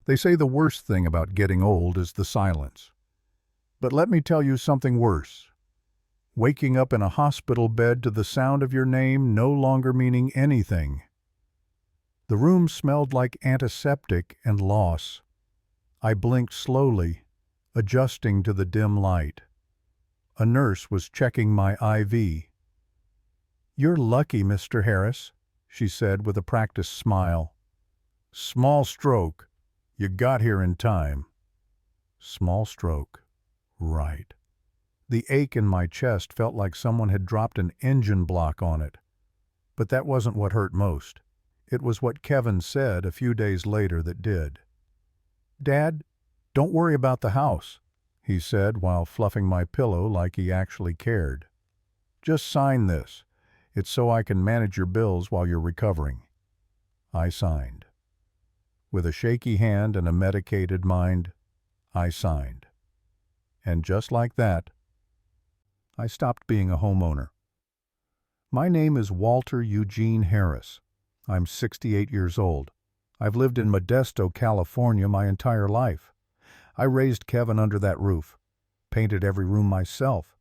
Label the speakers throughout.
Speaker 1: They say the worst thing about getting old is the silence. But let me tell you something worse. Waking up in a hospital bed to the sound of your name no longer meaning anything. The room smelled like antiseptic and loss. I blinked slowly, adjusting to the dim light. A nurse was checking my IV. "You're lucky, Mr. Harris," she said with a practiced smile. "Small stroke. You got here in time." Small stroke. Right. The ache in my chest felt like someone had dropped an engine block on it. But that wasn't what hurt most. It was what Kevin said a few days later that did. "Dad, don't worry about the house," he said while fluffing my pillow like he actually cared. "Just sign this. It's so I can manage your bills while you're recovering." I signed. With a shaky hand and a medicated mind, I signed. And just like that, I stopped being a homeowner. My name is Walter Eugene Harris. I'm 68 years old. I've lived in Modesto, California my entire life. I raised Kevin under that roof, painted every room myself,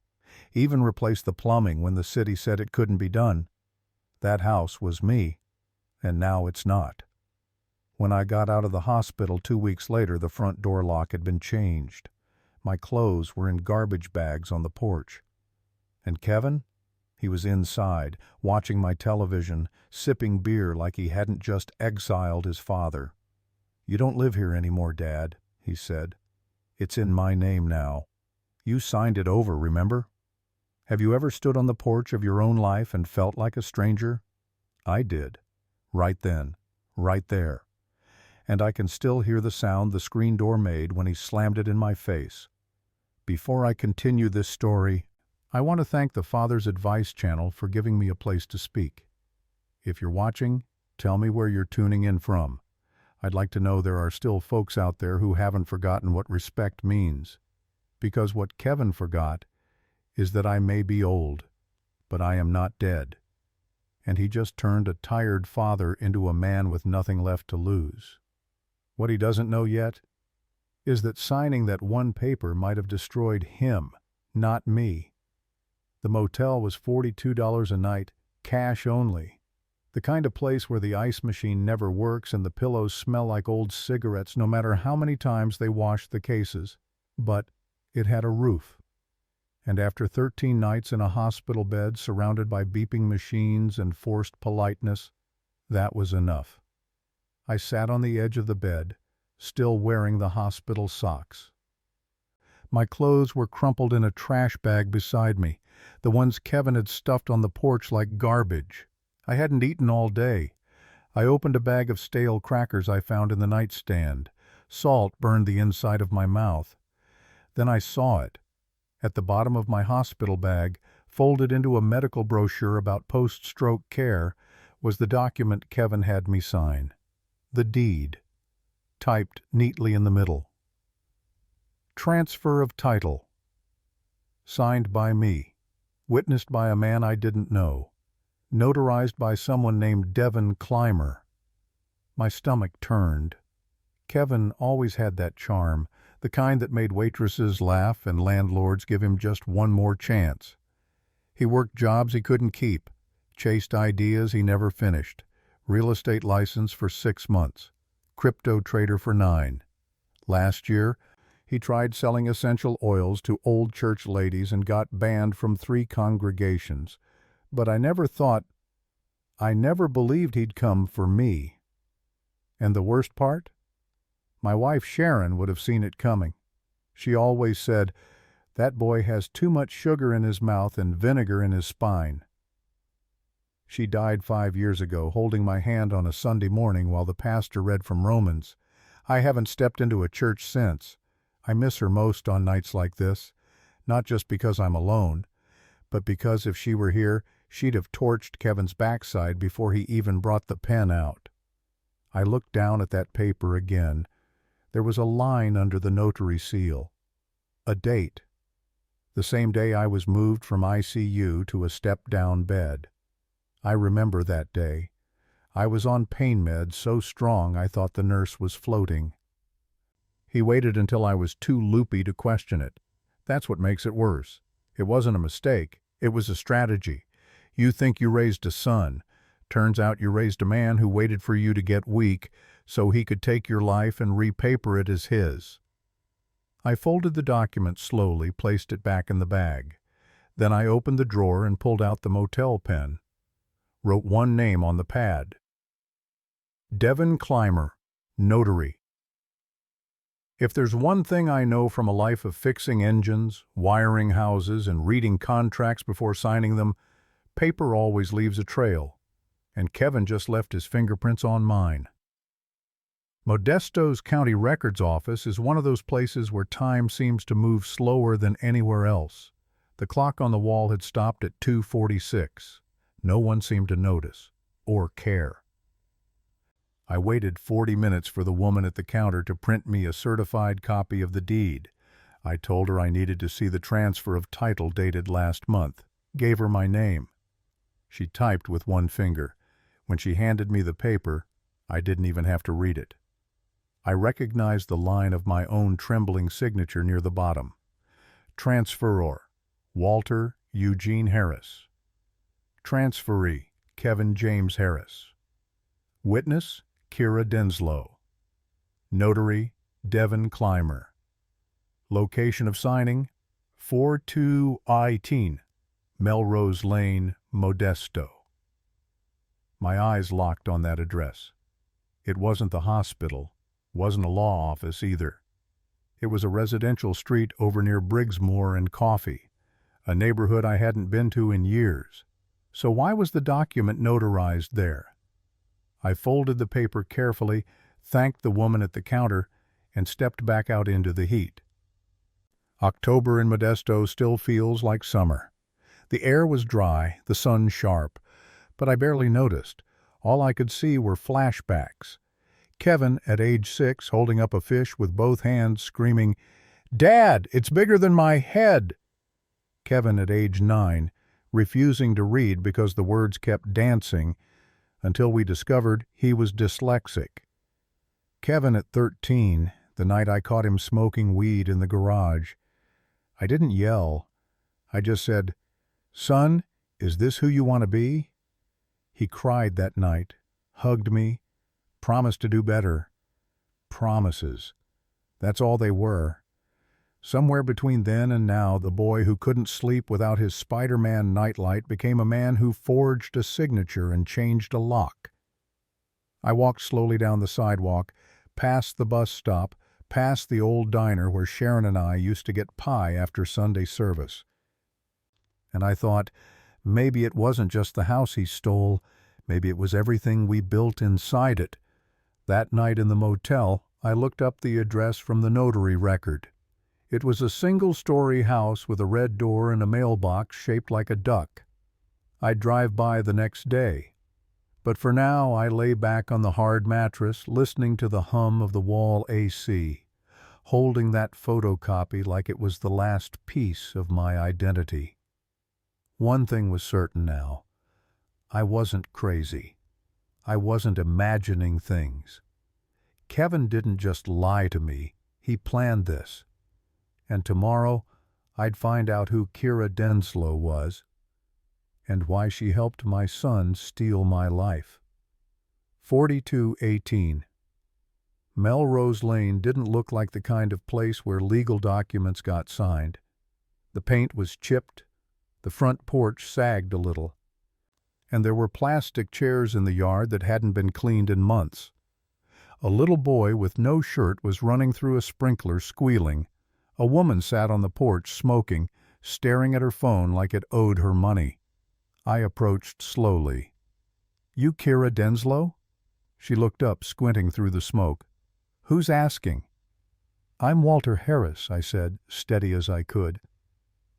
Speaker 1: even replaced the plumbing when the city said it couldn't be done. That house was me, and now it's not. When I got out of the hospital 2 weeks later, the front door lock had been changed. My clothes were in garbage bags on the porch. And Kevin? He was inside, watching my television, sipping beer like he hadn't just exiled his father. "You don't live here anymore, Dad," he said. "It's in my name now. You signed it over, remember? Have you ever stood on the porch of your own life and felt like a stranger? I did. Right then. Right there. And I can still hear the sound the screen door made when he slammed it in my face. Before I continue this story, I want to thank the Father's Advice channel for giving me a place to speak. If you're watching, tell me where you're tuning in from. I'd like to know there are still folks out there who haven't forgotten what respect means. Because what Kevin forgot is that I may be old, but I am not dead. And he just turned a tired father into a man with nothing left to lose. What he doesn't know yet is that signing that one paper might have destroyed him, not me. The motel was $42 a night, cash only. The kind of place where the ice machine never works and the pillows smell like old cigarettes no matter how many times they wash the cases. But it had a roof. And after 13 nights in a hospital bed surrounded by beeping machines and forced politeness, that was enough. I sat on the edge of the bed, still wearing the hospital socks. My clothes were crumpled in a trash bag beside me, the ones Kevin had stuffed on the porch like garbage. I hadn't eaten all day. I opened a bag of stale crackers I found in the nightstand. Salt burned the inside of my mouth. Then I saw it. At the bottom of my hospital bag, folded into a medical brochure about post-stroke care, was the document Kevin had me sign. The deed, typed neatly in the middle. Transfer of title. Signed by me. Witnessed by a man I didn't know. Notarized by someone named Devin Clymer. My stomach turned. Kevin always had that charm, the kind that made waitresses laugh and landlords give him just one more chance. He worked jobs he couldn't keep, chased ideas he never finished, real estate license for 6 months, crypto trader for 9. Last year, he tried selling essential oils to old church ladies and got banned from 3 congregations. But I never believed he'd come for me. And the worst part? My wife Sharon would have seen it coming. She always said, "That boy has too much sugar in his mouth and vinegar in his spine." She died 5 years ago, holding my hand on a Sunday morning while the pastor read from Romans. I haven't stepped into a church since. I miss her most on nights like this, not just because I'm alone, but because if she were here, she'd have torched Kevin's backside before he even brought the pen out. I looked down at that paper again. There was a line under the notary seal. A date. The same day I was moved from ICU to a step-down bed. I remember that day. I was on pain meds so strong I thought the nurse was floating. He waited until I was too loopy to question it. That's what makes it worse. It wasn't a mistake. It was a strategy. You think you raised a son. Turns out you raised a man who waited for you to get weak so he could take your life and repaper it as his. I folded the document slowly, placed it back in the bag. Then I opened the drawer and pulled out the motel pen. Wrote one name on the pad. Devin Clymer, notary. If there's one thing I know from a life of fixing engines, wiring houses, and reading contracts before signing them, paper always leaves a trail, and Kevin just left his fingerprints on mine. Modesto's county records office is one of those places where time seems to move slower than anywhere else. The clock on the wall had stopped at 2:46. No one seemed to notice or care. I waited 40 minutes for the woman at the counter to print me a certified copy of the deed. I told her I needed to see the transfer of title dated last month. Gave her my name. She typed with one finger. When she handed me the paper, I didn't even have to read it. I recognized the line of my own trembling signature near the bottom. Transferor, Walter Eugene Harris. Transferee, Kevin James Harris. Witness, Kira Denslow. Notary, Devin Clymer. Location of signing, 4218, Melrose Lane, Modesto. My eyes locked on that address. It wasn't the hospital, wasn't a law office either. It was a residential street over near Briggsmore and Coffee, a neighborhood I hadn't been to in years. So why was the document notarized there? I folded the paper carefully, thanked the woman at the counter, and stepped back out into the heat. October in Modesto still feels like summer. The air was dry, the sun sharp, but I barely noticed. All I could see were flashbacks. Kevin, at age 6, holding up a fish with both hands, screaming, "Dad, it's bigger than my head!" Kevin, at age 9, refusing to read because the words kept dancing, until we discovered he was dyslexic. Kevin, at 13, the night I caught him smoking weed in the garage. I didn't yell. I just said, "Son, is this who you want to be?" He cried that night, hugged me, promised to do better. Promises. That's all they were. Somewhere between then and now, the boy who couldn't sleep without his Spider-Man nightlight became a man who forged a signature and changed a lock. I walked slowly down the sidewalk, past the bus stop, past the old diner where Sharon and I used to get pie after Sunday service. And I thought, maybe it wasn't just the house he stole, maybe it was everything we built inside it. That night in the motel, I looked up the address from the notary record. It was a single-story house with a red door and a mailbox shaped like a duck. I'd drive by the next day. But for now, I lay back on the hard mattress, listening to the hum of the wall AC, holding that photocopy like it was the last piece of my identity. One thing was certain now. I wasn't crazy. I wasn't imagining things. Kevin didn't just lie to me. He planned this. And tomorrow, I'd find out who Kira Denslow was and why she helped my son steal my life. 4218. Melrose Lane didn't look like the kind of place where legal documents got signed. The paint was chipped, the front porch sagged a little, and there were plastic chairs in the yard that hadn't been cleaned in months. A little boy with no shirt was running through a sprinkler squealing. A woman sat on the porch smoking, staring at her phone like it owed her money. I approached slowly. "You Kira Denslow?" She looked up, squinting through the smoke. "Who's asking?" "I'm Walter Harris," I said, steady as I could.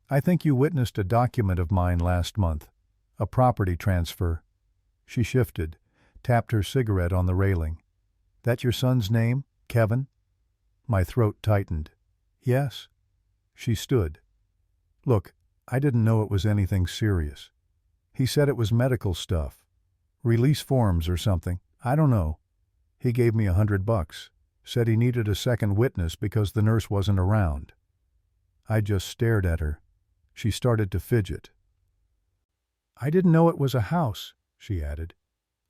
Speaker 1: "I think you witnessed a document of mine last month, a property transfer." She shifted, tapped her cigarette on the railing. "That your son's name, Kevin?" My throat tightened. "Yes." She stood. "Look, I didn't know it was anything serious. He said it was medical stuff. Release forms or something. I don't know. He gave me $100. Said he needed a second witness because the nurse wasn't around. I just stared at her. She started to fidget. "I didn't know it was a house," she added.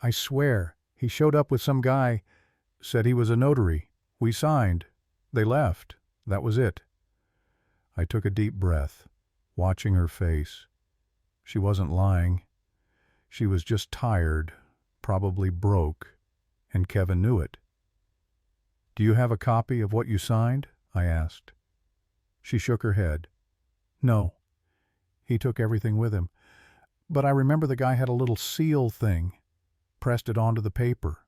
Speaker 1: "I swear, he showed up with some guy, said he was a notary. We signed. They left. That was it." I took a deep breath, watching her face. She wasn't lying. She was just tired, probably broke, and Kevin knew it. "Do you have a copy of what you signed?" I asked. She shook her head. "No. He took everything with him. But I remember the guy had a little seal thing, pressed it onto the paper."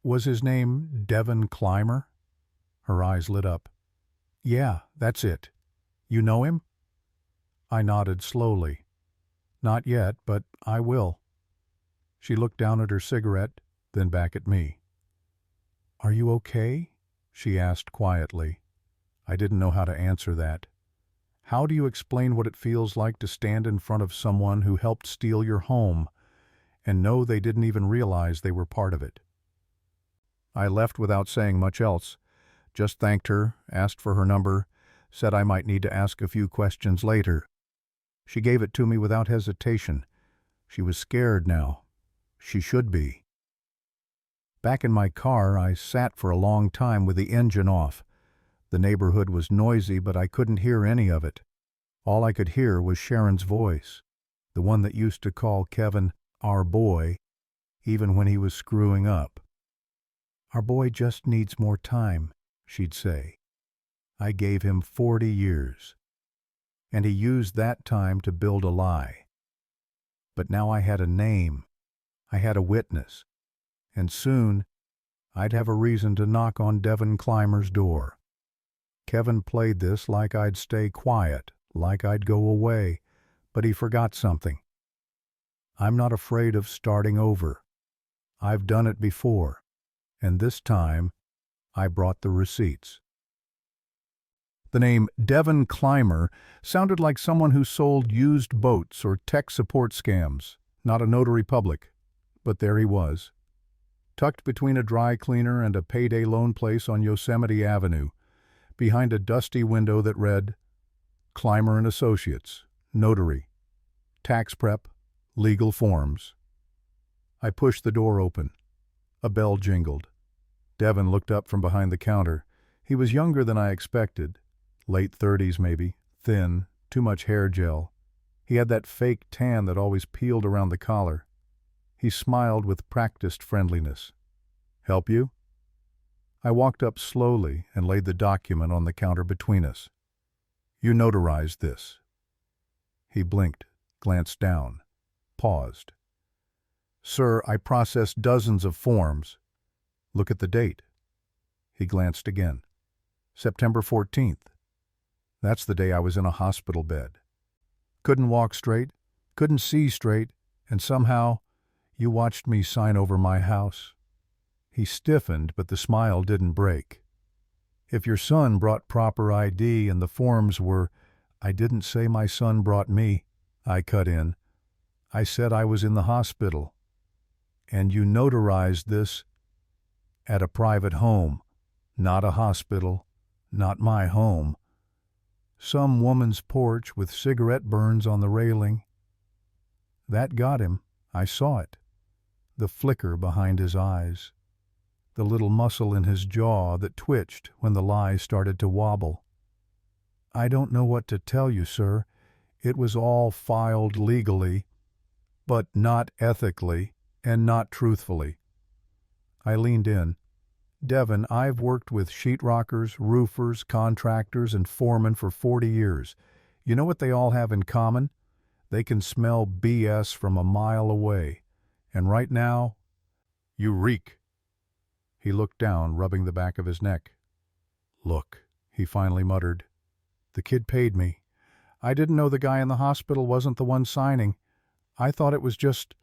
Speaker 1: "Was his name Devin Clymer?" Her eyes lit up. "Yeah, that's it. You know him?" I nodded slowly. "Not yet, but I will." She looked down at her cigarette, then back at me. "Are you okay?" she asked quietly. I didn't know how to answer that. How do you explain what it feels like to stand in front of someone who helped steal your home and know they didn't even realize they were part of it? I left without saying much else. Just thanked her, asked for her number, said I might need to ask a few questions later. She gave it to me without hesitation. She was scared now. She should be. Back in my car, I sat for a long time with the engine off. The neighborhood was noisy, but I couldn't hear any of it. All I could hear was Sharon's voice, the one that used to call Kevin our boy, even when he was screwing up. "Our boy just needs more time," she'd say. I gave him 40 years. And he used that time to build a lie. But now I had a name. I had a witness. And soon, I'd have a reason to knock on Devin Clymer's door. Kevin played this like I'd stay quiet, like I'd go away, but he forgot something. I'm not afraid of starting over. I've done it before, and this time, I brought the receipts. The name Devin Clymer sounded like someone who sold used boats or tech support scams, not a notary public. But there he was, tucked between a dry cleaner and a payday loan place on Yosemite Avenue, behind a dusty window that read, "Clymer and Associates, Notary, Tax Prep, Legal Forms." I pushed the door open. A bell jingled. Devin looked up from behind the counter. He was younger than I expected. Late 30s maybe, thin, too much hair gel. He had that fake tan that always peeled around the collar. He smiled with practiced friendliness. "Help you?" I walked up slowly and laid the document on the counter between us. "You notarized this." He blinked, glanced down, paused. "Sir, I processed dozens of forms. Look at the date." He glanced again. "September 14th. That's the day I was in a hospital bed. Couldn't walk straight, couldn't see straight, and somehow you watched me sign over my house." He stiffened, but the smile didn't break. "If your son brought proper ID and the forms were—" "I didn't say my son brought me," I cut in. "I said I was in the hospital. And you notarized this at a private home, not a hospital, not my home. Some woman's porch with cigarette burns on the railing." That got him. I saw it. The flicker behind his eyes. The little muscle in his jaw that twitched when the lie started to wobble. "I don't know what to tell you, sir. It was all filed legally, but not ethically and not truthfully." I leaned in. "Devin, I've worked with sheetrockers, roofers, contractors, and foremen for 40 years. You know what they all have in common? They can smell BS from a mile away. And right now, you reek." He looked down, rubbing the back of his neck. "Look," he finally muttered. "The kid paid me. I didn't know the guy in the hospital wasn't the one signing. I thought it was just,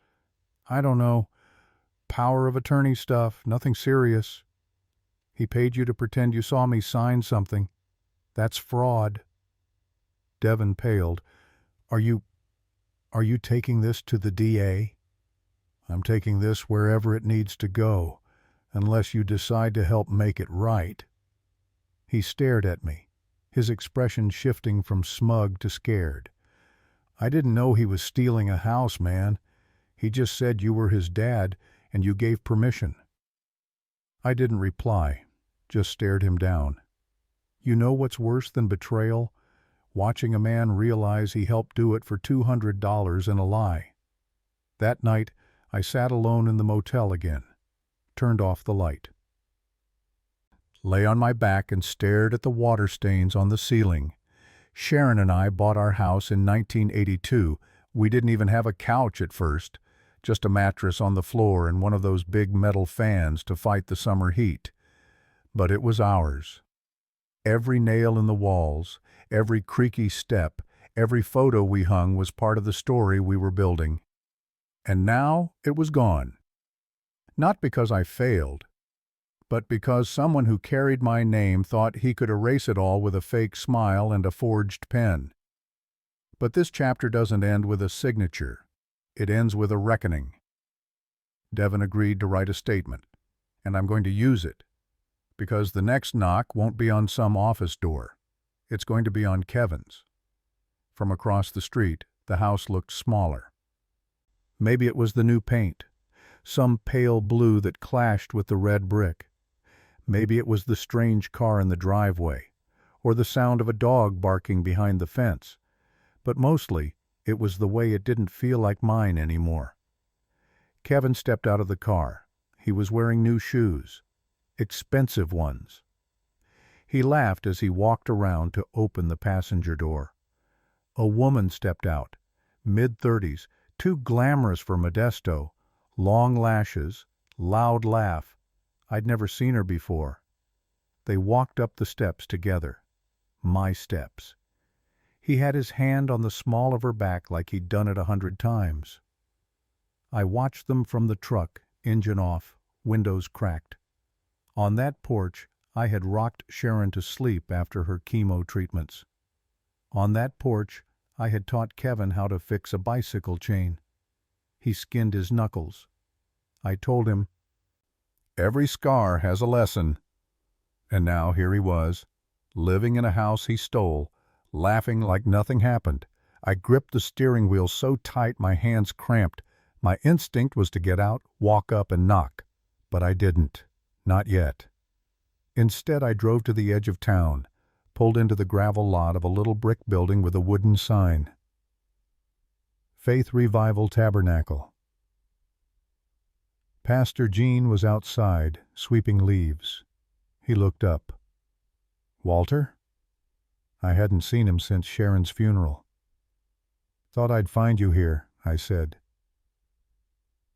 Speaker 1: I don't know, power of attorney stuff, nothing serious. He paid you to pretend you saw me sign something. That's fraud." Devin paled. Are you taking this to the DA?" "I'm taking this wherever it needs to go. unless you decide to help make it right." He stared at me, his expression shifting from smug to scared. "I didn't know he was stealing a house, man. He just said you were his dad and you gave permission." I didn't reply, just stared him down. You know what's worse than betrayal? Watching a man realize he helped do it for $200 in a lie. That night, I sat alone in the motel again, turned off the light, lay on my back and stared at the water stains on the ceiling. Sharon and I bought our house in 1982. We didn't even have a couch at first, just a mattress on the floor and one of those big metal fans to fight the summer heat. But it was ours. Every nail in the walls, every creaky step, every photo we hung was part of the story we were building. And now it was gone. Not because I failed, but because someone who carried my name thought he could erase it all with a fake smile and a forged pen. But this chapter doesn't end with a signature. It ends with a reckoning. Devin agreed to write a statement, and I'm going to use it, because the next knock won't be on some office door. It's going to be on Kevin's. From across the street, the house looked smaller. Maybe it was the new paint, some pale blue that clashed with the red brick. Maybe it was the strange car in the driveway, or the sound of a dog barking behind the fence. But mostly, it was the way it didn't feel like mine anymore. Kevin stepped out of the car. He was wearing new shoes, expensive ones. He laughed as he walked around to open the passenger door. A woman stepped out, mid-30s, too glamorous for Modesto, long lashes, loud laugh. I'd never seen her before. They walked up the steps together. My steps. He had his hand on the small of her back like he'd done it 100 times. I watched them from the truck, engine off, windows cracked. On that porch, I had rocked Sharon to sleep after her chemo treatments. On that porch, I had taught Kevin how to fix a bicycle chain. He skinned his knuckles. I told him, "Every scar has a lesson." And now here he was, living in a house he stole, laughing like nothing happened. I gripped the steering wheel so tight my hands cramped. My instinct was to get out, walk up, and knock. But I didn't. Not yet. Instead, I drove to the edge of town, pulled into the gravel lot of a little brick building with a wooden sign. Faith Revival Tabernacle. Pastor Gene was outside, sweeping leaves. He looked up. "Walter?" I hadn't seen him since Sharon's funeral. "Thought I'd find you here," I said.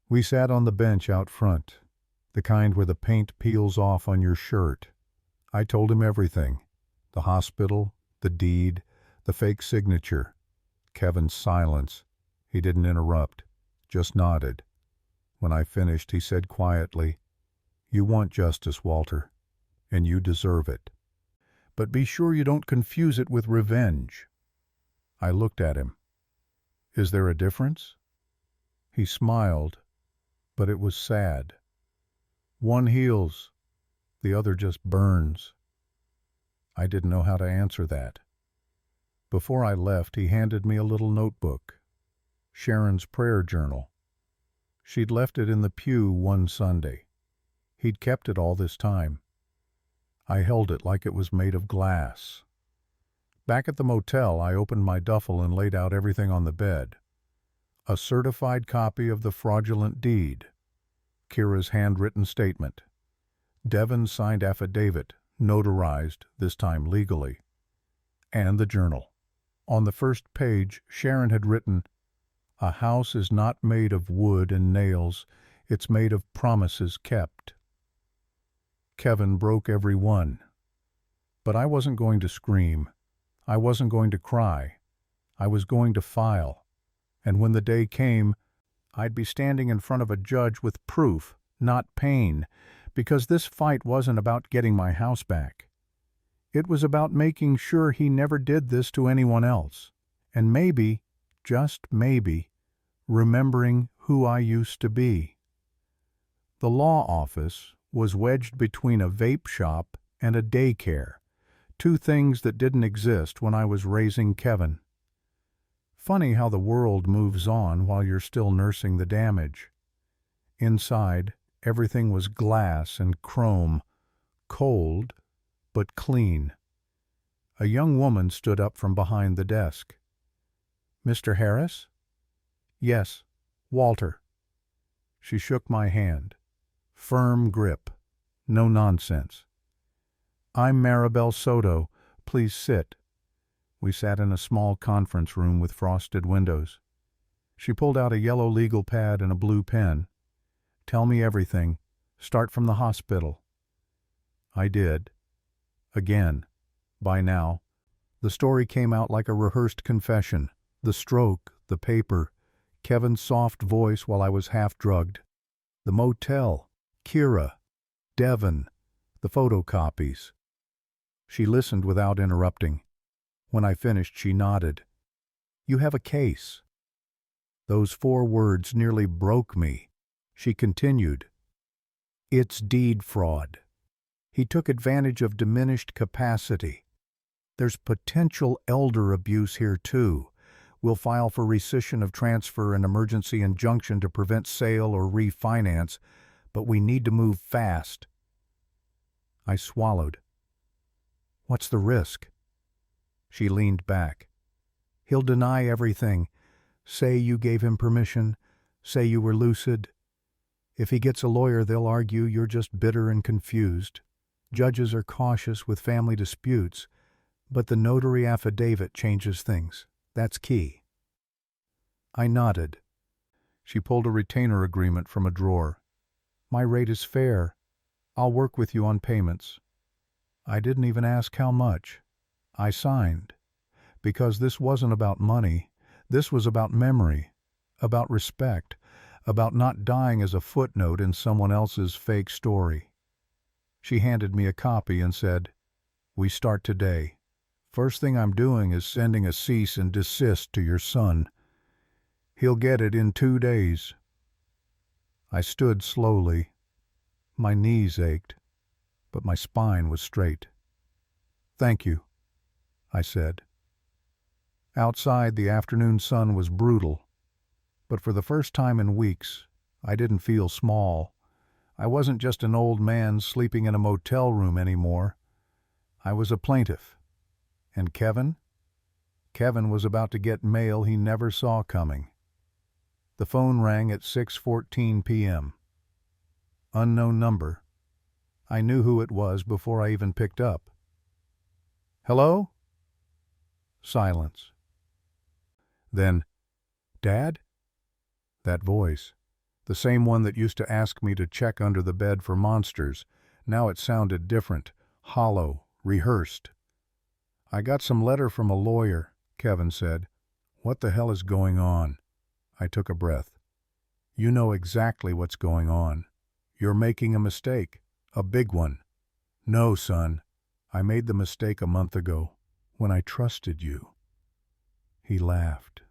Speaker 1: We sat on the bench out front, the kind where the paint peels off on your shirt. I told him everything. The hospital, the deed, the fake signature. Kevin's silence. He didn't interrupt, just nodded. When I finished, he said quietly, "You want justice, Walter, and you deserve it. But be sure you don't confuse it with revenge." I looked at him. "Is there a difference?" He smiled, but it was sad. "One heals, the other just burns." I didn't know how to answer that. Before I left, he handed me a little notebook, Sharon's prayer journal. She'd left it in the pew one Sunday. He'd kept it all this time. I held it like it was made of glass. Back at the motel, I opened my duffel and laid out everything on the bed. A certified copy of the fraudulent deed, Kira's handwritten statement, Devin's signed affidavit, notarized, this time legally, and the journal. On the first page, Sharon had written, "A house is not made of wood and nails, it's made of promises kept." Kevin broke every one. But I wasn't going to scream. I wasn't going to cry. I was going to file. And when the day came, I'd be standing in front of a judge with proof, not pain, because this fight wasn't about getting my house back. It was about making sure he never did this to anyone else, and maybe, just maybe, remembering who I used to be. The law office, was wedged between a vape shop and a daycare, two things that didn't exist when I was raising Kevin. Funny how the world moves on while you're still nursing the damage. Inside, everything was glass and chrome, cold but clean. A young woman stood up from behind the desk. "Mr. Harris?" "Yes, Walter." She shook my hand. Firm grip. No nonsense. "I'm Maribel Soto. Please sit." We sat in a small conference room with frosted windows. She pulled out a yellow legal pad and a blue pen. "Tell me everything. Start from the hospital." I did. Again. By now, the story came out like a rehearsed confession. The stroke, the paper, Kevin's soft voice while I was half-drugged, the motel, Kira, Devon, the photocopies. She listened without interrupting. When I finished, she nodded. "You have a case." Those 4 words nearly broke me. She continued. "It's deed fraud. He took advantage of diminished capacity. There's potential elder abuse here, too. We'll file for rescission of transfer and emergency injunction to prevent sale or refinance, but we need to move fast." I swallowed. "What's the risk?" She leaned back. "He'll deny everything. Say you gave him permission. Say you were lucid. If he gets a lawyer, they'll argue you're just bitter and confused. Judges are cautious with family disputes, but the notary affidavit changes things. That's key." I nodded. She pulled a retainer agreement from a drawer. "My rate is fair. I'll work with you on payments." I didn't even ask how much. I signed. Because this wasn't about money. This was about memory, about respect, about not dying as a footnote in someone else's fake story. She handed me a copy and said, "We start today. First thing I'm doing is sending a cease and desist to your son. He'll get it in 2 days." I stood slowly. My knees ached, but my spine was straight. "Thank you," I said. Outside, the afternoon sun was brutal, but for the first time in weeks, I didn't feel small. I wasn't just an old man sleeping in a motel room anymore. I was a plaintiff. And Kevin? Kevin was about to get mail he never saw coming. The phone rang at 6:14 p.m. Unknown number. I knew who it was before I even picked up. "Hello?" Silence. Then, "Dad?" That voice, the same one that used to ask me to check under the bed for monsters, now it sounded different, hollow, rehearsed. "I got some letter from a lawyer," Kevin said. "What the hell is going on?" I took a breath. "You know exactly what's going on. You're making a mistake, a big one." "No, son. I made the mistake a month ago, when I trusted you." He laughed.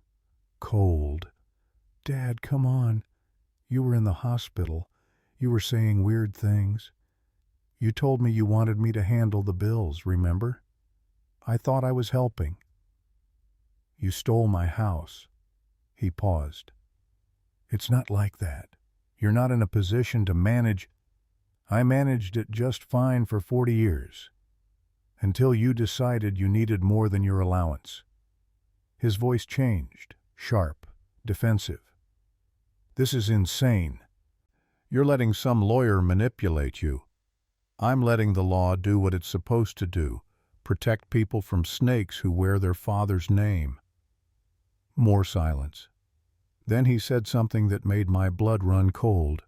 Speaker 1: Cold. "Dad, come on. You were in the hospital. You were saying weird things. You told me you wanted me to handle the bills, remember? I thought I was helping. You stole my house." He paused. "It's not like that. You're not in a position to manage." "I managed it just fine for 40 years. Until you decided you needed more than your allowance." His voice changed, sharp, defensive. "This is insane. You're letting some lawyer manipulate you. I'm letting the law do what it's supposed to do, protect people from snakes who wear their father's name." More silence. Then he said something that made my blood run cold.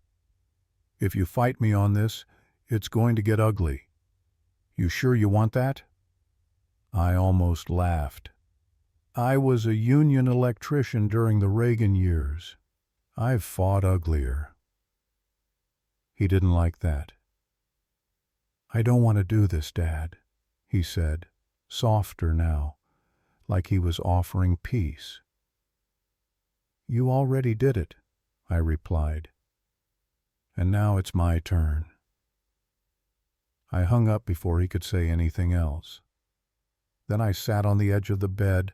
Speaker 1: "If you fight me on this, it's going to get ugly. You sure you want that?" I almost laughed. I was a union electrician during the Reagan years. I've fought uglier. He didn't like that. "I don't want to do this, Dad," he said, softer now, like he was offering peace. "You already did it," I replied. "And now it's my turn." I hung up before he could say anything else. Then I sat on the edge of the bed,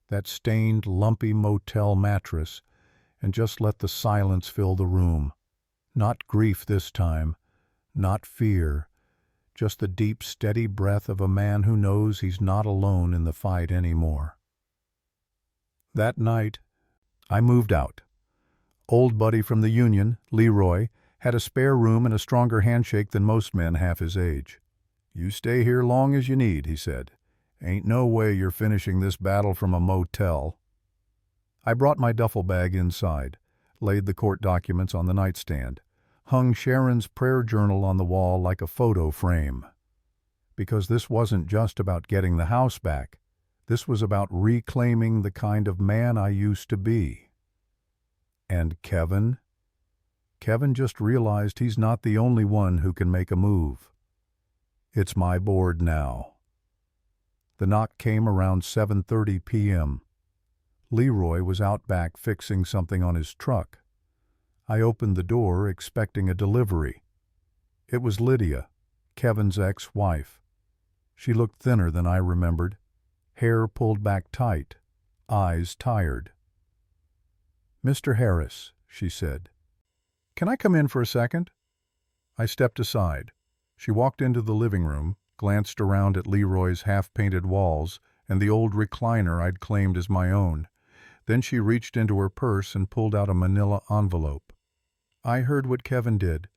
Speaker 1: that stained, lumpy motel mattress, and just let the silence fill the room. Not grief this time, not fear, just the deep, steady breath of a man who knows he's not alone in the fight anymore. That night, I moved out. Old buddy from the union, Leroy, had a spare room and a stronger handshake than most men half his age. "You stay here long as you need," he said. "Ain't no way you're finishing this battle from a motel." I brought my duffel bag inside, laid the court documents on the nightstand, hung Sharon's prayer journal on the wall like a photo frame. Because this wasn't just about getting the house back. This was about reclaiming the kind of man I used to be. And Kevin? Kevin just realized he's not the only one who can make a move. It's my board now. The knock came around 7:30 p.m. Leroy was out back fixing something on his truck. I opened the door expecting a delivery. It was Lydia, Kevin's ex-wife. She looked thinner than I remembered, hair pulled back tight, eyes tired. "Mr. Harris," she said. "Can I come in for a second?" I stepped aside. She walked into the living room, glanced around at Leroy's half-painted walls and the old recliner I'd claimed as my own. Then she reached into her purse and pulled out a manila envelope. "I heard what Kevin did,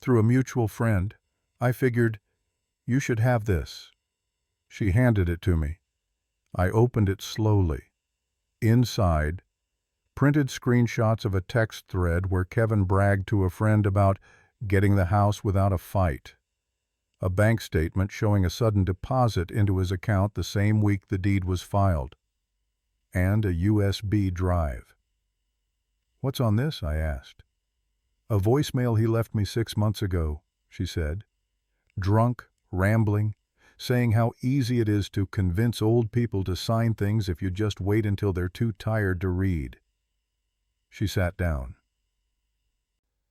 Speaker 1: through a mutual friend. I figured, you should have this." She handed it to me. I opened it slowly. Inside, printed screenshots of a text thread where Kevin bragged to a friend about getting the house without a fight. A bank statement showing a sudden deposit into his account the same week the deed was filed. And a USB drive. "What's on this?" I asked. "A voicemail he left me 6 months ago," she said. "Drunk, rambling, saying how easy it is to convince old people to sign things if you just wait until they're too tired to read." She sat down.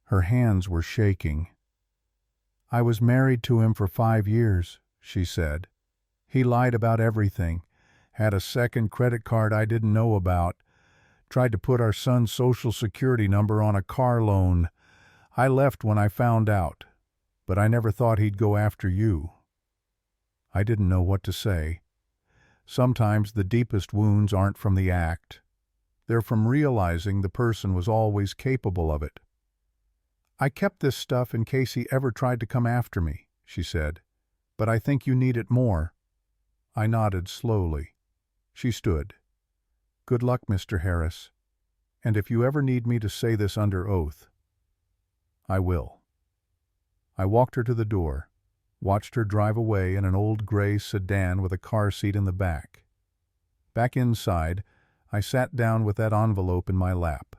Speaker 1: Her hands were shaking. "I was married to him for 5 years," she said. "He lied about everything. Had a second credit card I didn't know about. Tried to put our son's social security number on a car loan. I left when I found out, but I never thought he'd go after you." I didn't know what to say. Sometimes the deepest wounds aren't from the act. They're from realizing the person was always capable of it. "I kept this stuff in case he ever tried to come after me," she said. "But I think you need it more." I nodded slowly. She stood. "Good luck, Mr. Harris. And if you ever need me to say this under oath, I will." I walked her to the door, watched her drive away in an old gray sedan with a car seat in the back. Back inside, I sat down with that envelope in my lap.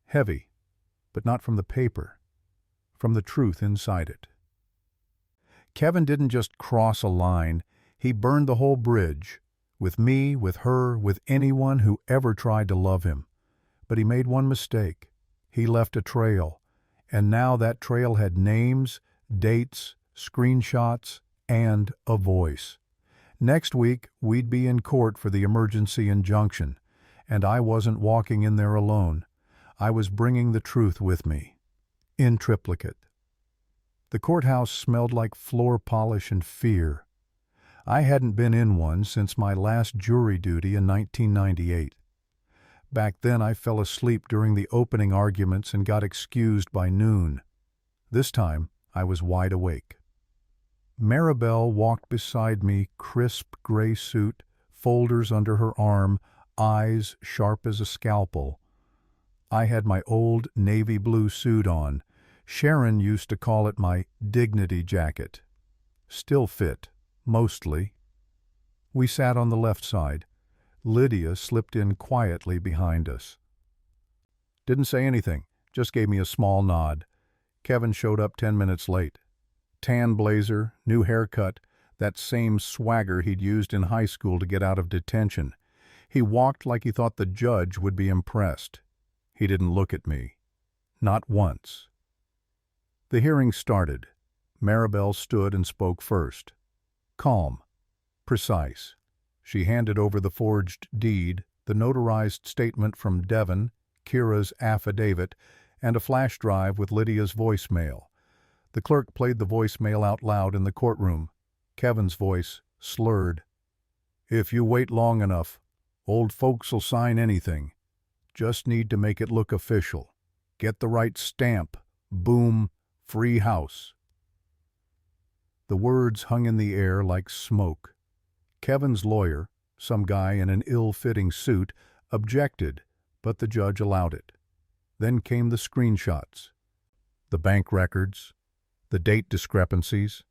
Speaker 1: Heavy, but not from the paper, from the truth inside it. Kevin didn't just cross a line, he burned the whole bridge. With me, with her, with anyone who ever tried to love him. But he made one mistake. He left a trail. And now that trail had names, dates, screenshots, and a voice. Next week, we'd be in court for the emergency injunction. And I wasn't walking in there alone. I was bringing the truth with me. In triplicate. The courthouse smelled like floor polish and fear. I hadn't been in one since my last jury duty in 1998. Back then I fell asleep during the opening arguments and got excused by noon. This time I was wide awake. Maribel walked beside me, crisp gray suit, folders under her arm, eyes sharp as a scalpel. I had my old navy blue suit on. Sharon used to call it my dignity jacket. Still fit. Mostly. We sat on the left side. Lydia slipped in quietly behind us. Didn't say anything, just gave me a small nod. Kevin showed up 10 minutes late. Tan blazer, new haircut, that same swagger he'd used in high school to get out of detention. He walked like he thought the judge would be impressed. He didn't look at me. Not once. The hearing started. Maribel stood and spoke first. Calm. Precise. She handed over the forged deed, the notarized statement from Devon, Kira's affidavit, and a flash drive with Lydia's voicemail. The clerk played the voicemail out loud in the courtroom. Kevin's voice slurred. If you wait long enough, old folks'll sign anything. Just need to make it look official. Get the right stamp. Boom. Free house. The words hung in the air like smoke. Kevin's lawyer, some guy in an ill-fitting suit, objected, but the judge allowed it. Then came the screenshots, the bank records, the date discrepancies,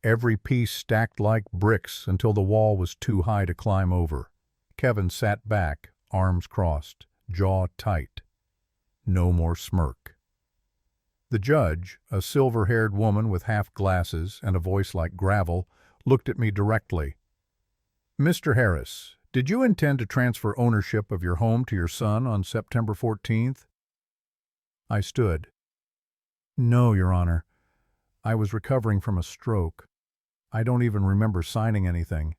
Speaker 1: every piece stacked like bricks until the wall was too high to climb over. Kevin sat back, arms crossed, jaw tight. No more smirk. The judge, a silver-haired woman with half glasses and a voice like gravel, looked at me directly. Mr. Harris, did you intend to transfer ownership of your home to your son on September 14th? I stood. No, Your Honor. I was recovering from a stroke. I don't even remember signing anything.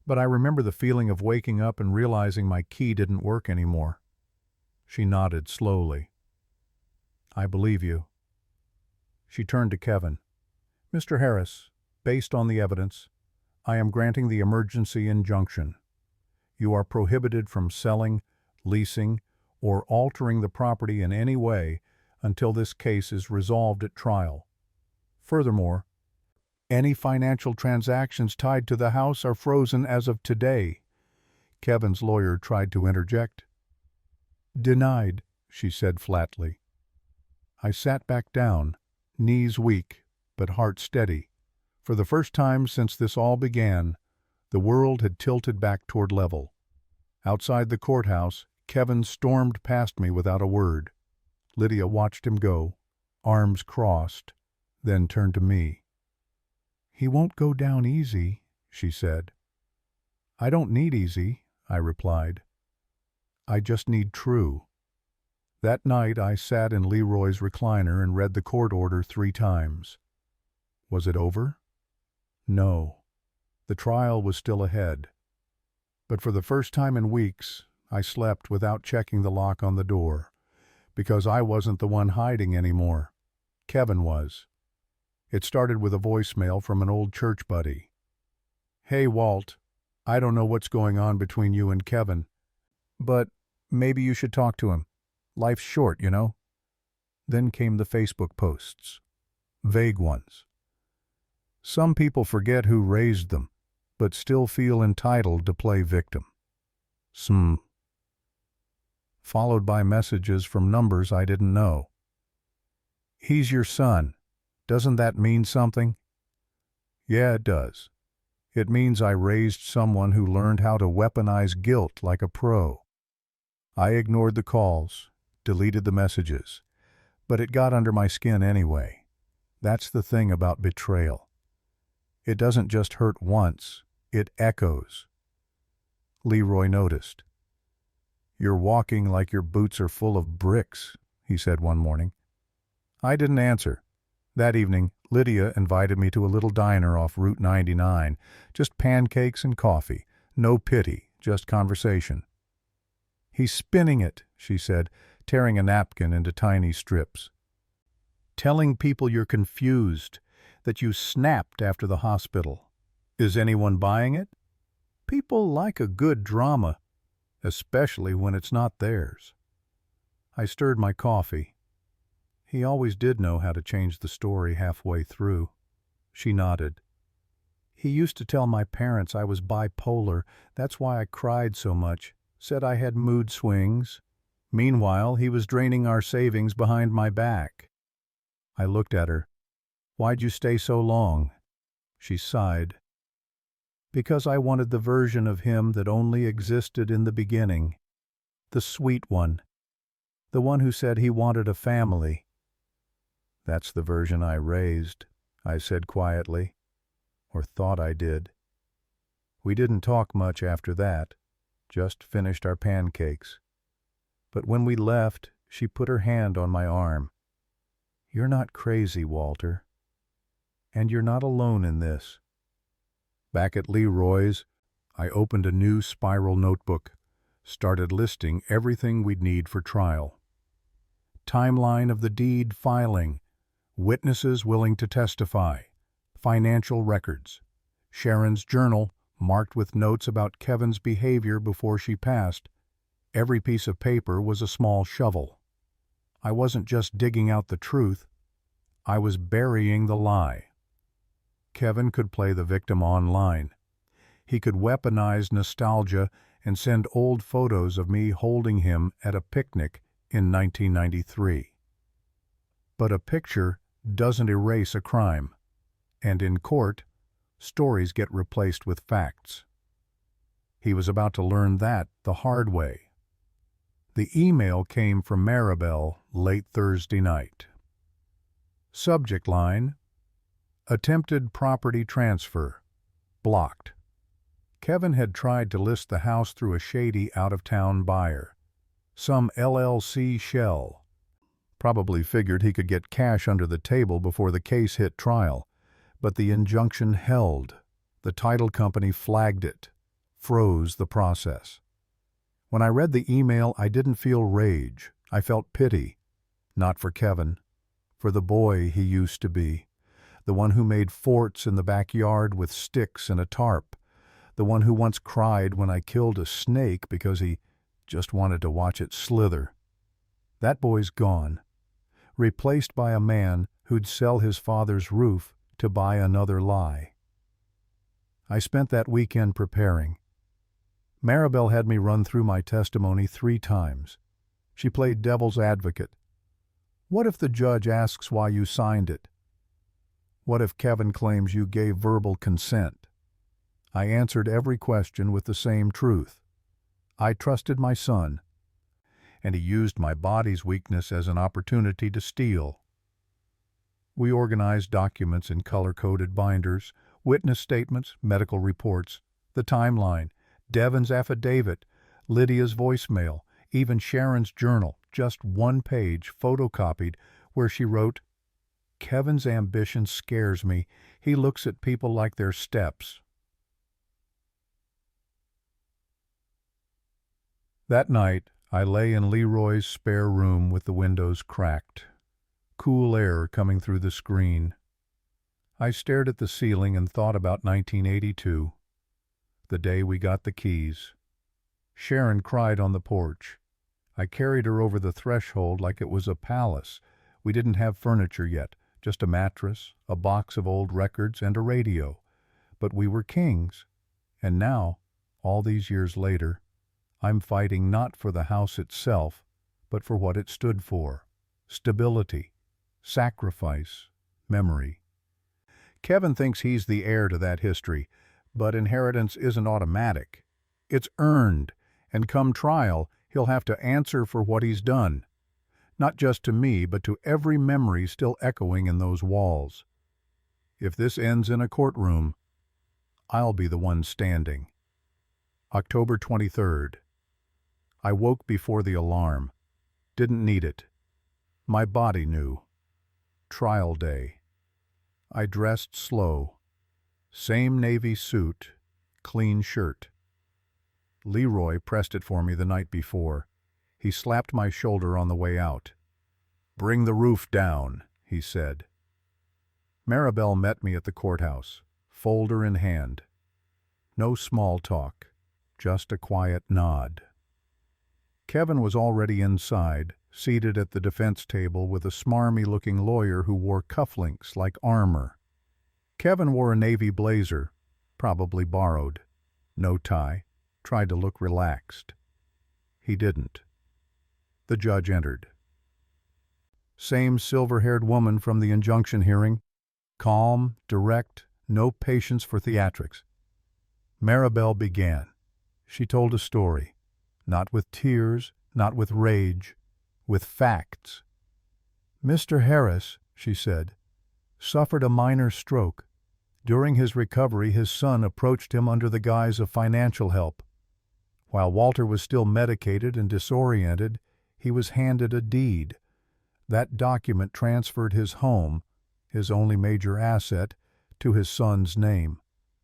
Speaker 1: But I remember the feeling of waking up and realizing my key didn't work anymore. She nodded slowly. I believe you. She turned to Kevin. Mr. Harris, based on the evidence, I am granting the emergency injunction. You are prohibited from selling, leasing, or altering the property in any way until this case is resolved at trial. Furthermore, any financial transactions tied to the house are frozen as of today. Kevin's lawyer tried to interject. Denied, she said flatly. I sat back down, knees weak, but heart steady. For the first time since this all began, the world had tilted back toward level. Outside the courthouse, Kevin stormed past me without a word. Lydia watched him go, arms crossed, then turned to me. He won't go down easy, she said. I don't need easy, I replied. I just need true. That night I sat in Leroy's recliner and read the court order 3 times. Was it over? No. The trial was still ahead. But for the first time in weeks, I slept without checking the lock on the door, because I wasn't the one hiding anymore. Kevin was. It started with a voicemail from an old church buddy. Hey, Walt, I don't know what's going on between you and Kevin, but maybe you should talk to him. Life's short, you know. Then came the Facebook posts. Vague ones. Some people forget who raised them, but still feel entitled to play victim. Followed by messages from numbers I didn't know. He's your son. Doesn't that mean something? Yeah, it does. It means I raised someone who learned how to weaponize guilt like a pro. I ignored the calls, deleted the messages, but it got under my skin anyway. That's the thing about betrayal. It doesn't just hurt once, it echoes. Leroy noticed. You're walking like your boots are full of bricks, he said one morning. I didn't answer. That evening, Lydia invited me to a little diner off Route 99, just pancakes and coffee, no pity, just conversation. He's spinning it, she said, tearing a napkin into tiny strips. Telling people you're confused, that you snapped after the hospital. Is anyone buying it? People like a good drama, especially when it's not theirs. I stirred my coffee. He always did know how to change the story halfway through. She nodded. He used to tell my parents I was bipolar, that's why I cried so much, said I had mood swings. Meanwhile, he was draining our savings behind my back. I looked at her. Why'd you stay so long? She sighed. Because I wanted the version of him that only existed in the beginning. The sweet one. The one who said he wanted a family. That's the version I raised, I said quietly, or thought I did. We didn't talk much after that, just finished our pancakes. But when we left, she put her hand on my arm. You're not crazy, Walter. And you're not alone in this. Back at Leroy's, I opened a new spiral notebook, started listing everything we'd need for trial. Timeline of the deed filing, witnesses willing to testify, financial records, Sharon's journal marked with notes about Kevin's behavior before she passed. Every piece of paper was a small shovel. I wasn't just digging out the truth, I was burying the lie. Kevin could play the victim online. He could weaponize nostalgia and send old photos of me holding him at a picnic in 1993. But a picture doesn't erase a crime, and in court, stories get replaced with facts. He was about to learn that the hard way. The email came from Maribel late Thursday night. Subject line: attempted property transfer, blocked. Kevin had tried to list the house through a shady out-of-town buyer, some LLC shell. Probably figured he could get cash under the table before the case hit trial, but the injunction held. The title company flagged it, froze the process. When I read the email, I didn't feel rage. I felt pity, not for Kevin, for the boy he used to be, the one who made forts in the backyard with sticks and a tarp, the one who once cried when I killed a snake because he just wanted to watch it slither. That boy's gone, replaced by a man who'd sell his father's roof to buy another lie. I spent that weekend preparing. Maribel had me run through my testimony 3 times. She played devil's advocate. What if the judge asks why you signed it? What if Kevin claims you gave verbal consent? I answered every question with the same truth. I trusted my son, and he used my body's weakness as an opportunity to steal. We organized documents in color-coded binders, witness statements, medical reports, the timeline, Devin's affidavit, Lydia's voicemail, even Sharon's journal, just 1 page photocopied where she wrote, "Kevin's ambition scares me. He looks at people like they're steps." That night, I lay in Leroy's spare room with the windows cracked, cool air coming through the screen. I stared at the ceiling and thought about 1982, the day we got the keys. Sharon cried on the porch. I carried her over the threshold like it was a palace. We didn't have furniture yet, just a mattress, a box of old records, and a radio. But we were kings. And now, all these years later, I'm fighting not for the house itself, but for what it stood for: stability, sacrifice, memory. Kevin thinks he's the heir to that history, but inheritance isn't automatic. It's earned, and come trial, he'll have to answer for what he's done. Not just to me, but to every memory still echoing in those walls. If this ends in a courtroom, I'll be the one standing. October 23rd. I woke before the alarm. Didn't need it. My body knew. Trial day. I dressed slow. Same navy suit, clean shirt. Leroy pressed it for me the night before. He slapped my shoulder on the way out. "Bring the roof down," he said. Maribel met me at the courthouse, folder in hand. No small talk, just a quiet nod. Kevin was already inside, seated at the defense table with a smarmy-looking lawyer who wore cufflinks like armor. Kevin wore a navy blazer, probably borrowed. No tie, tried to look relaxed. He didn't. The judge entered. Same silver-haired woman from the injunction hearing, calm, direct, no patience for theatrics. Maribel began. She told a story, not with tears, not with rage, with facts. "Mr. Harris," she said, "suffered a minor stroke. During his recovery, his son approached him under the guise of financial help. While Walter was still medicated and disoriented, he was handed a deed. That document transferred his home, his only major asset, to his son's name.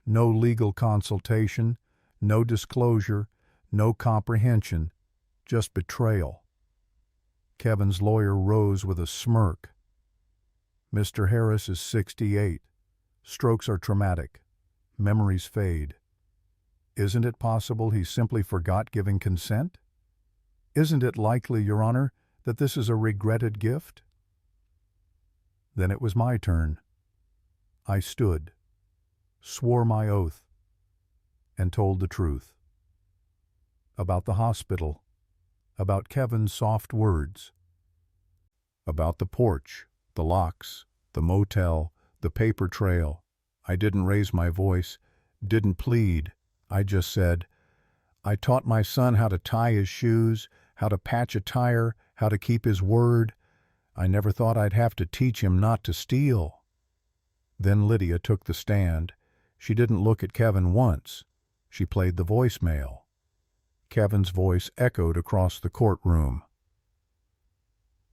Speaker 1: No legal consultation, no disclosure, no comprehension, just betrayal. Kevin's lawyer rose with a smirk. Mr. Harris is 68. Strokes are traumatic. Memories fade. Isn't it possible he simply forgot giving consent? Isn't it likely, Your Honor, that this is a regretted gift? Then it was my turn. I stood, swore my oath, and told the truth. About the hospital, about Kevin's soft words, about the porch, the locks, the motel, the paper trail. I didn't raise my voice, didn't plead. I just said, I taught my son how to tie his shoes, how to patch a tire, how to keep his word. I never thought I'd have to teach him not to steal. Then Lydia took the stand. She didn't look at Kevin once. She played the voicemail. Kevin's voice echoed across the courtroom.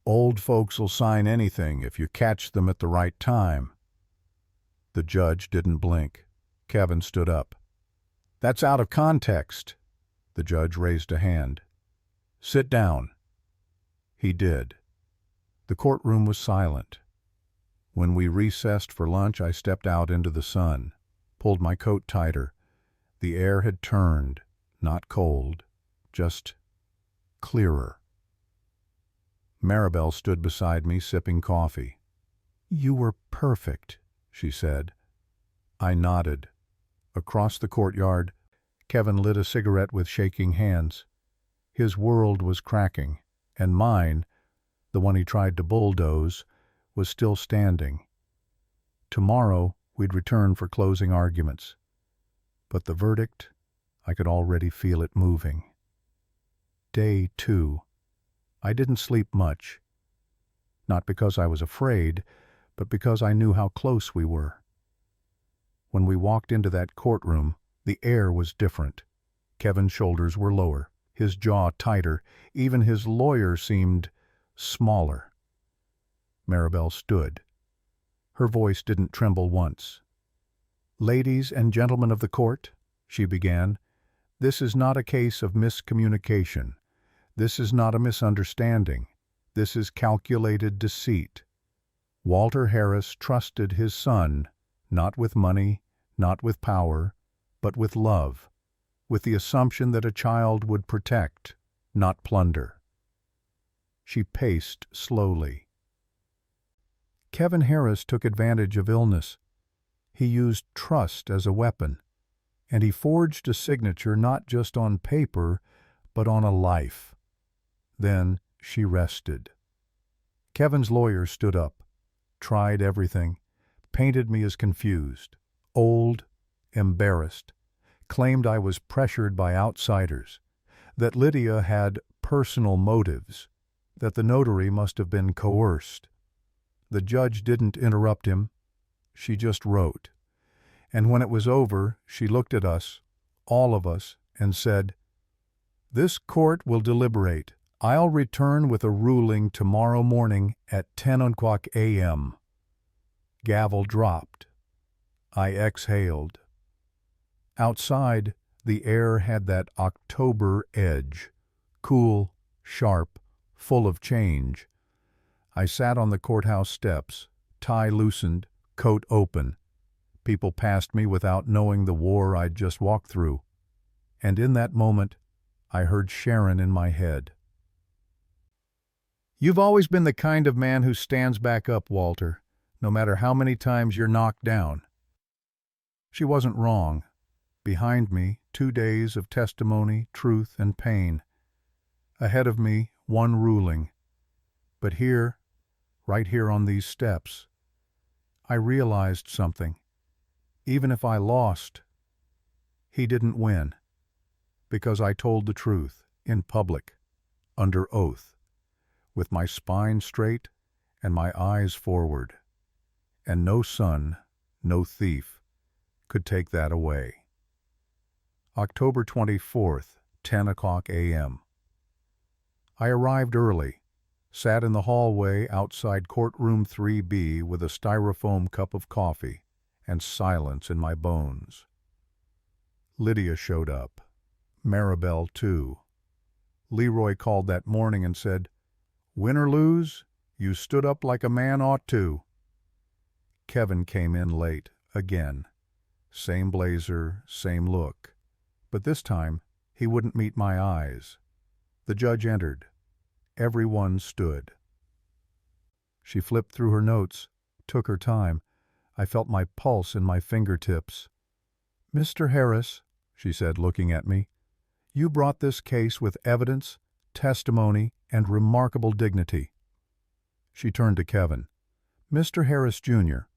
Speaker 1: Old folks'll sign anything if you catch them at the right time. The judge didn't blink. Kevin stood up. That's out of context. The judge raised a hand. Sit down. He did. The courtroom was silent. When we recessed for lunch, I stepped out into the sun, pulled my coat tighter. The air had turned, not cold, just clearer. Maribel stood beside me, sipping coffee. You were perfect, she said. I nodded. Across the courtyard, Kevin lit a cigarette with shaking hands. His world was cracking, and mine, the one he tried to bulldoze, was still standing. Tomorrow we'd return for closing arguments. But the verdict, I could already feel it moving. Day 2. I didn't sleep much. Not because I was afraid, but because I knew how close we were. When we walked into that courtroom, the air was different. Kevin's shoulders were lower, his jaw tighter, even his lawyer seemed smaller. Maribel stood. Her voice didn't tremble once. Ladies and gentlemen of the court, she began, this is not a case of miscommunication. This is not a misunderstanding. This is calculated deceit. Walter Harris trusted his son, not with money, not with power, but with love, with the assumption that a child would protect, not plunder. She paced slowly. Kevin Harris took advantage of illness. He used trust as a weapon, and he forged a signature not just on paper, but on a life. Then she rested. Kevin's lawyer stood up, tried everything, painted me as confused, old, embarrassed, claimed I was pressured by outsiders, that Lydia had personal motives, that the notary must have been coerced. The judge didn't interrupt him. She just wrote. And when it was over, she looked at us, all of us, and said, "This court will deliberate. I'll return with a ruling tomorrow morning at 10 o'clock a.m. Gavel dropped. I exhaled. Outside, the air had that October edge, cool, sharp, full of change. I sat on the courthouse steps, tie loosened, coat open. People passed me without knowing the war I'd just walked through. And in that moment, I heard Sharon in my head. You've always been the kind of man who stands back up, Walter, no matter how many times you're knocked down. She wasn't wrong. Behind me, 2 days of testimony, truth, and pain. Ahead of me, one ruling. But here, right here on these steps, I realized something. Even if I lost, he didn't win. Because I told the truth, in public, under oath, with my spine straight and my eyes forward. And no son, no thief, could take that away. October 24th, 10 o'clock a.m. I arrived early, sat in the hallway outside courtroom 3B with a styrofoam cup of coffee, and silence in my bones. Lydia showed up. Maribel, too. Leroy called that morning and said, "Win or lose, you stood up like a man ought to." Kevin came in late, again. Same blazer, same look. But this time, he wouldn't meet my eyes. The judge entered. Everyone stood. She flipped through her notes, took her time. I felt my pulse in my fingertips. "Mr. Harris," she said, looking at me, "you brought this case with evidence, testimony, and remarkable dignity." She turned to Kevin. "Mr. Harris, Jr.,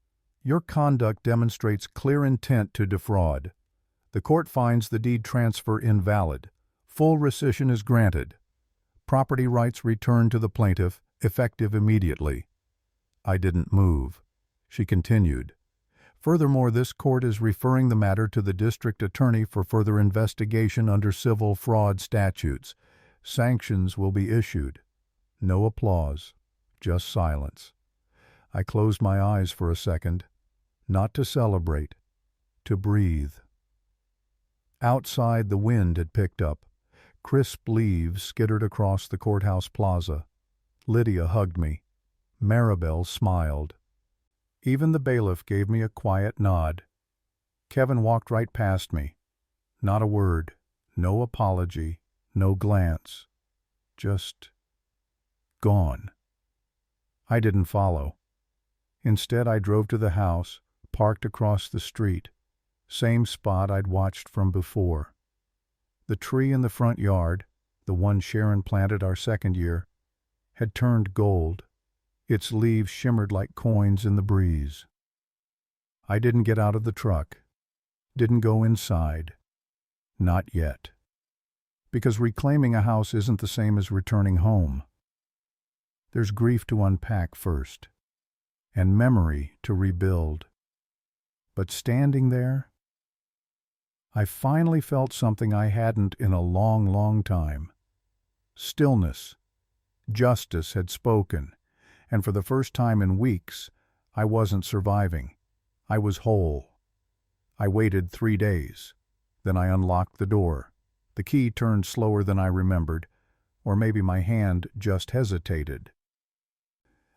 Speaker 1: your conduct demonstrates clear intent to defraud. The court finds the deed transfer invalid. Full rescission is granted. Property rights returned to the plaintiff, effective immediately." I didn't move. She continued, "Furthermore, this court is referring the matter to the district attorney for further investigation under civil fraud statutes. Sanctions will be issued." No applause, just silence. I closed my eyes for a second, not to celebrate, to breathe. Outside, the wind had picked up. Crisp leaves skittered across the courthouse plaza. Lydia hugged me. Maribel smiled. Even the bailiff gave me a quiet nod. Kevin walked right past me. Not a word, no apology, no glance. Just gone. I didn't follow. Instead, I drove to the house, parked across the street. Same spot I'd watched from before. The tree in the front yard, the one Sharon planted our second year, had turned gold. Its leaves shimmered like coins in the breeze. I didn't get out of the truck, didn't go inside. Not yet. Because reclaiming a house isn't the same as returning home. There's grief to unpack first, and memory to rebuild. But standing there, I finally felt something I hadn't in a long, long time. Stillness. Justice had spoken. And for the first time in weeks, I wasn't surviving. I was whole. I waited 3 days. Then I unlocked the door. The key turned slower than I remembered, or maybe my hand just hesitated.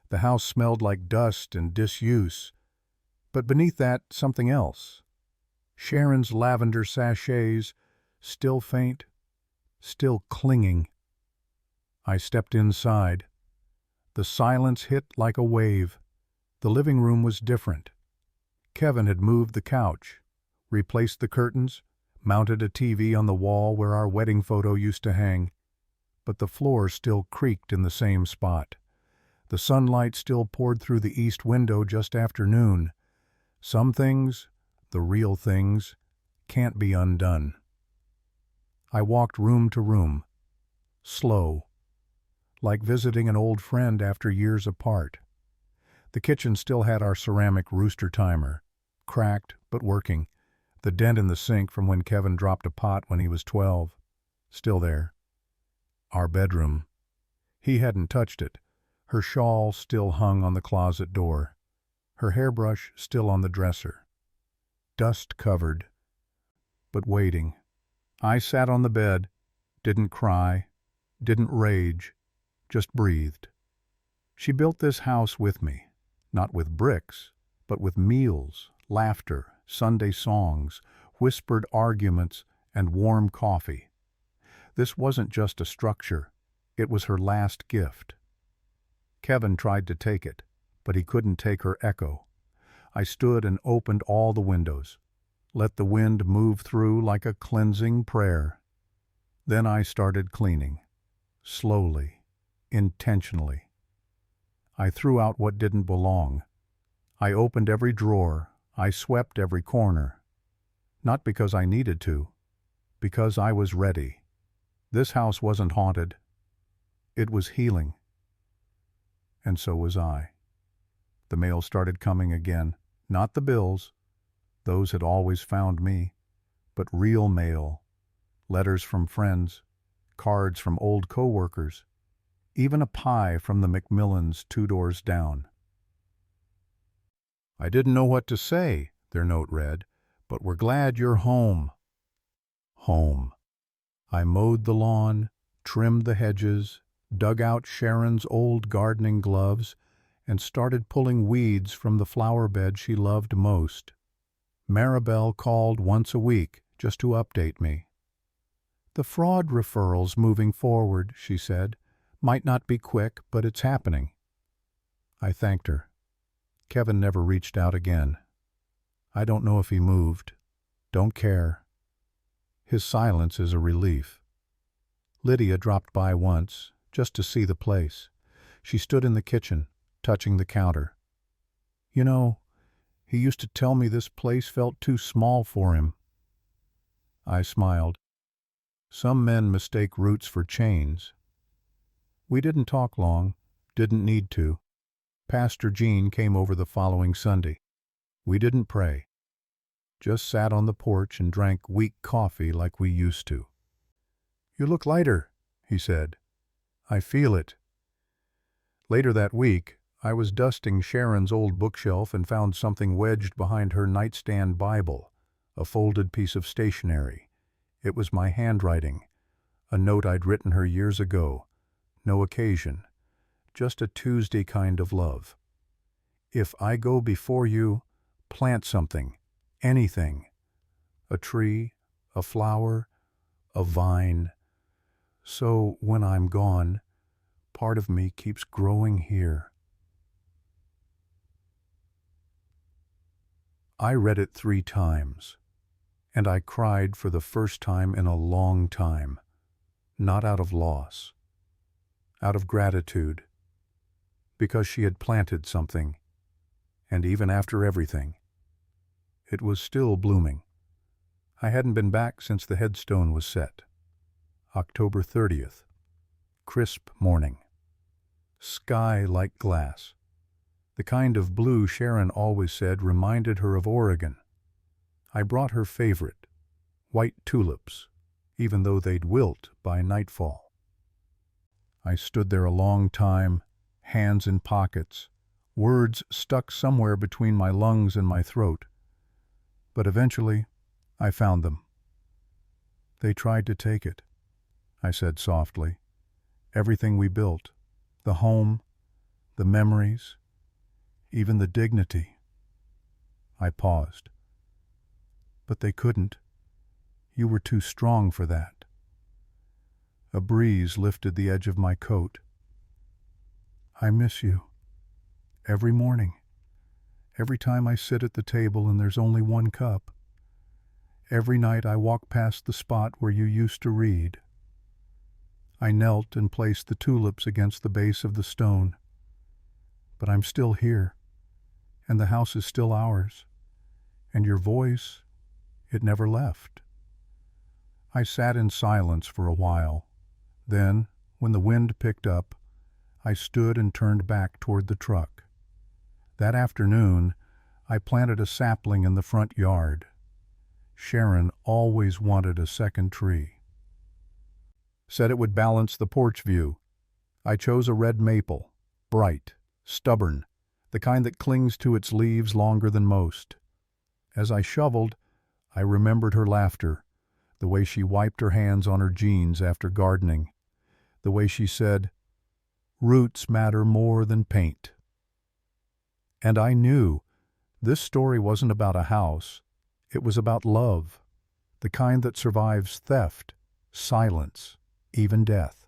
Speaker 1: The house smelled like dust and disuse, but beneath that, something else. Sharon's lavender sachets, still faint, still clinging. I stepped inside. The silence hit like a wave. The living room was different. Kevin had moved the couch, replaced the curtains, mounted a TV on the wall where our wedding photo used to hang, but the floor still creaked in the same spot. The sunlight still poured through the east window just after noon. Some things, the real things, can't be undone. I walked room to room, slow, like visiting an old friend after years apart. The kitchen still had our ceramic rooster timer, cracked but working. The dent in the sink from when Kevin dropped a pot when he was 12, still there. Our bedroom. He hadn't touched it. Her shawl still hung on the closet door. Her hairbrush still on the dresser. Dust covered, but waiting. I sat on the bed, didn't cry, didn't rage, just breathed. She built this house with me, not with bricks, but with meals, laughter, Sunday songs, whispered arguments, and warm coffee. This wasn't just a structure, it was her last gift. Kevin tried to take it, but he couldn't take her echo. I stood and opened all the windows, let the wind move through like a cleansing prayer. Then I started cleaning, slowly, intentionally. I threw out what didn't belong. I opened every drawer. I swept every corner. Not because I needed to, because I was ready. This house wasn't haunted. It was healing. And so was I. The mail started coming again. Not the bills. Those had always found me. But real mail. Letters from friends. Cards from old co-workers. Even a pie from the McMillans 2 doors down. I didn't know what to say, their note read, "but we're glad you're home." Home. I mowed the lawn, trimmed the hedges, dug out Sharon's old gardening gloves, and started pulling weeds from the flower bed she loved most. Maribel called once a week just to update me. "The fraud referral's moving forward," she said. "Might not be quick, but it's happening." I thanked her. Kevin never reached out again. I don't know if he moved. Don't care. His silence is a relief. Lydia dropped by once, just to see the place. She stood in the kitchen, touching the counter. "You know, he used to tell me this place felt too small for him." I smiled. Some men mistake roots for chains. We didn't talk long, didn't need to. Pastor Jean came over the following Sunday. We didn't pray. Just sat on the porch and drank weak coffee like we used to. "You look lighter," he said. "I feel it." Later that week, I was dusting Sharon's old bookshelf and found something wedged behind her nightstand Bible, a folded piece of stationery. It was my handwriting, a note I'd written her years ago. No occasion, just a Tuesday kind of love. "If I go before you, plant something, anything. A tree, a flower, a vine. So when I'm gone, part of me keeps growing here." I read it 3 times, and I cried for the first time in a long time, not out of loss, out of gratitude, because she had planted something, and even after everything, it was still blooming. I hadn't been back since the headstone was set. October 30th. Crisp morning. Sky like glass. The kind of blue Sharon always said reminded her of Oregon. I brought her favorite, white tulips, even though they'd wilt by nightfall. I stood there a long time, hands in pockets, words stuck somewhere between my lungs and my throat. But eventually, I found them. "They tried to take it," I said softly. "Everything we built, the home, the memories, even the dignity." I paused. "But they couldn't. You were too strong for that." A breeze lifted the edge of my coat. "I miss you. Every morning. Every time I sit at the table and there's only one cup. Every night I walk past the spot where you used to read." I knelt and placed the tulips against the base of the stone. "But I'm still here, and the house is still ours, and your voice, it never left." I sat in silence for a while. Then, when the wind picked up, I stood and turned back toward the truck. That afternoon, I planted a sapling in the front yard. Sharon always wanted a second tree. Said it would balance the porch view. I chose a red maple, bright, stubborn, the kind that clings to its leaves longer than most. As I shoveled, I remembered her laughter, the way she wiped her hands on her jeans after gardening, the way she said, "Roots matter more than paint." And I knew this story wasn't about a house, it was about love, the kind that survives theft, silence, even death.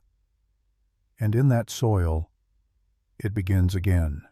Speaker 1: And in that soil, it begins again.